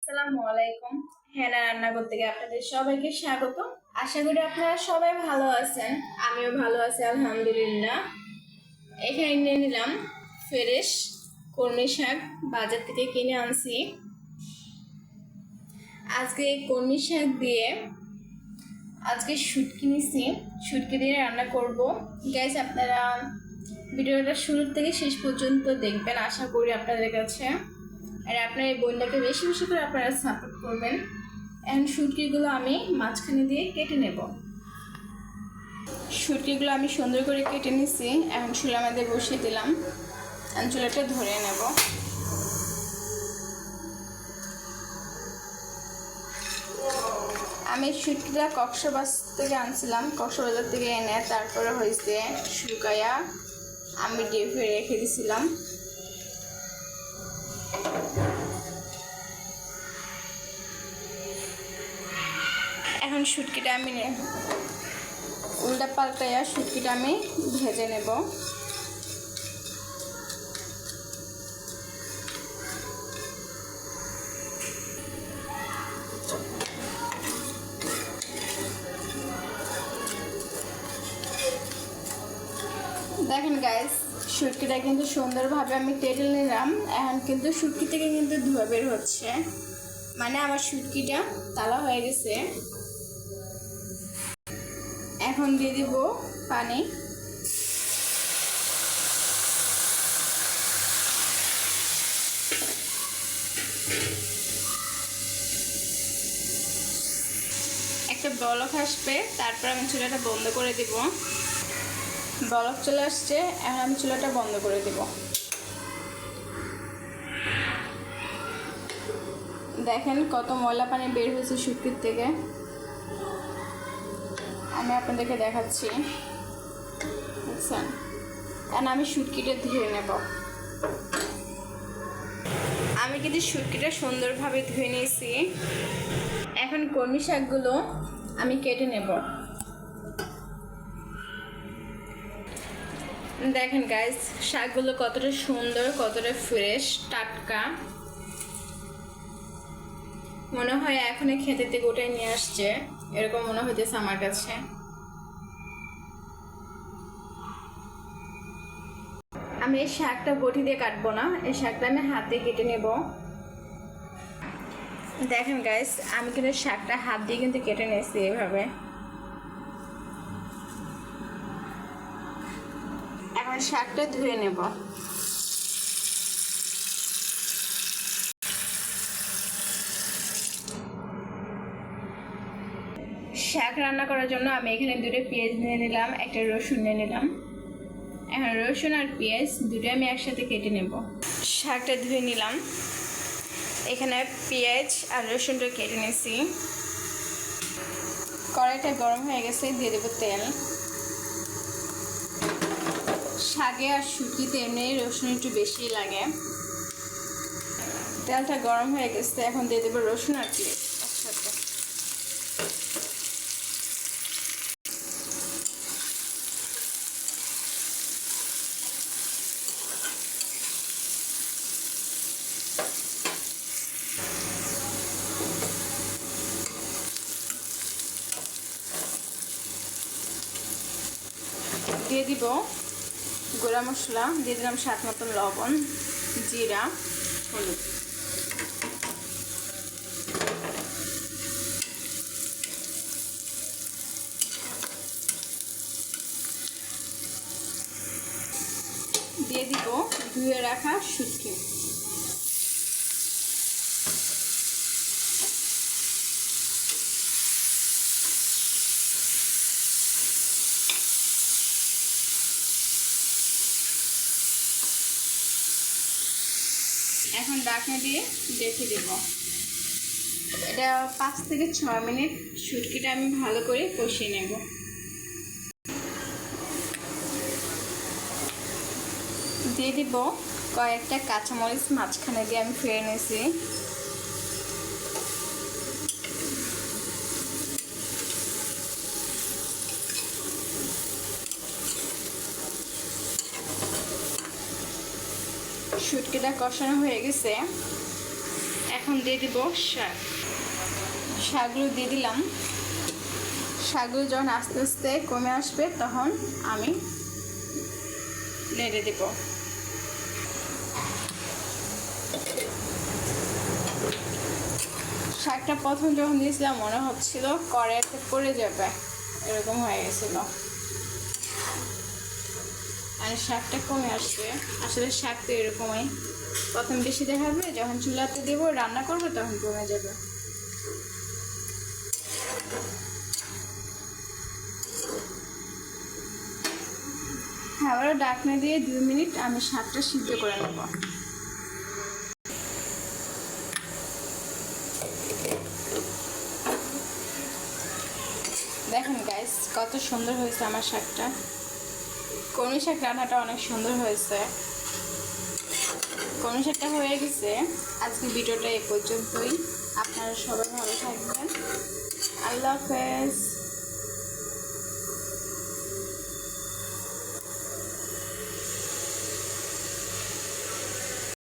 আসসালামু আলাইকুম। হেনা রান্না করতে গিয়ে আপনাদের সবাইকে স্বাগত। আশা করি আপনারা সবাই ভালো আছেন। আমিও ভালো আছি আলহামদুলিল্লাহ। এখানে নিয়ে নিলাম ফ্রেশ কলমি শাক, বাজার থেকে কিনে আনছি। আজকে এই কলমি শাক দিয়ে শুটকি নিছি, শুটকি দিয়ে রান্না করব। গাইস, আপনারা ভিডিওটা শুরু থেকে শেষ পর্যন্ত দেখবেন, আশা করি আপনাদের কাছে। আর আপনার এই বোনটাকে বেশি বেশি করে আপনারা সাপোর্ট করবেন। এখন শুটকিগুলো আমি মাঝখানে দিয়ে কেটে নেব। শুটকিগুলো আমি সুন্দর করে কেটে নিছি। এখন চুলার মধ্যে বসিয়ে দিলাম, চুলাটা ধরে নেব। আমি শুটকিটা কক্সবাজার থেকে আনছিলাম, কক্সবাজার থেকে এনে তারপরে হয়েছে শুকাইয়া আমি ডিপে রেখে দিছিলাম। এখন শুটকিটা আমি উল্টা পাল্টাইয়া শুটকিটা আমি ভেজে নেব। দেখেন গাইস, শুটকিটা কিন্তু সুন্দরভাবে আমি কেটে নিলাম। এখন কিন্তু শুটকি থেকে কিন্তু ধোয়া বের হচ্ছে, মানে আমার শুটকিটা তালা হয়ে গেছে। এখন দিয়ে দিব পানি। একটা বলক আসবে, তারপর আমি চুলাটা বন্ধ করে দিব। বলক চলে আসছে, এখন আমি চুলাটা বন্ধ করে দিব। দেখেন কত ময়লা পানি বের হয়েছে শুটকির থেকে। আমি আপনাদেরকে দেখাচ্ছি, বুঝছেন? কারণ আমি শুটকিটা ধুয়ে নেব। আমি কিন্তু শুটকিটা সুন্দরভাবে ধুয়ে নিয়েছি। এখন কলমি শাকগুলো আমি কেটে নেব। দেখেন গাইস, শাকগুলো কতটা সুন্দর, কতটা ফ্রেশ, টাটকা। মনে হয় এখনই খেতে থেকে ওটাই নিয়ে আসছে, এরকম মনে হইতেছে আমার কাছে। আমি এই শাকটা বটি দিয়ে কাটবো না, এই শাকটা আমি হাত দিয়ে কেটে নেব। দেখেন গাইস, আমি কিন্তু শাকটা হাত দিয়ে কিন্তু কেটে নিয়েছি এইভাবে। এখন শাকটা ধুয়ে নেব। শাক রান্না করার জন্য আমি এখানে দুটো পেঁয়াজ নিয়ে নিলাম, একটা রসুন নিয়ে নিলাম। এখন রসুন আর পেঁয়াজ দুটো আমি একসাথে কেটে নেব। শাকটা ধুয়ে নিলাম, এখানে পেঁয়াজ আর রসুনটা কেটে নিয়েছি। কড়াইটা গরম হয়ে গেছে, দিয়ে দেবো তেল। শাকে আর শুটকিতে এমনি রসুন একটু বেশি লাগে। তেলটা গরম হয়ে গেছে, এখন দিয়ে দেবো রসুন আর পেঁয়াজ একসাথে। দিয়ে দিব গুঁড়া মশলা, দিয়ে দিলাম স্বাদ মতন লবণ, জিরা, হলুদ। দিয়ে দিব ধুয়ে রাখা শুটকি। এখন ঢাকনা দিয়ে রেখে দেব। এটা 5 থেকে 6 মিনিট শুটকিটা আমি ভালো করে কষিয়ে নেব। দিয়ে দিব কয়েকটা কাঁচামরিচ, মাঝখানে দিয়ে আমি ফেলে নিয়েছি। শুটকিটা কষানো হয়ে গেছে, এখন দিয়ে দিব শাক। শাকগুলো দিয়ে দিলাম। শাকগুলো যখন আস্তে আস্তে কমে আসবে তখন আমি নেড়ে দেব। শাকটা প্রথম যখন দিয়েছিলাম মনে হচ্ছিল কড়াইতে পড়ে যাবে, এরকম হয়ে গেছিল। আর শাকটা কমে আসবে, আসলে শাক তো এরকমই, প্রথম বেশি দেখাবে, যখন চুলাতে দেবো রান্না করবো তখন কমে যাবে। আবারও ঢাকনা দিয়ে 2 মিনিট আমি শাকটা সিদ্ধ করে নেব। দেখেন গাইস কত সুন্দর হয়েছে আমার শাকটা। কলমি শাক রান্নাটা অনেক সুন্দর হয়েছে। কলমি শাকটা হয়ে গেছে। আজকে ভিডিওটা এই পর্যন্তই। আপনারা সবাই ভালো থাকবেন। আল্লাহ হাফেজ।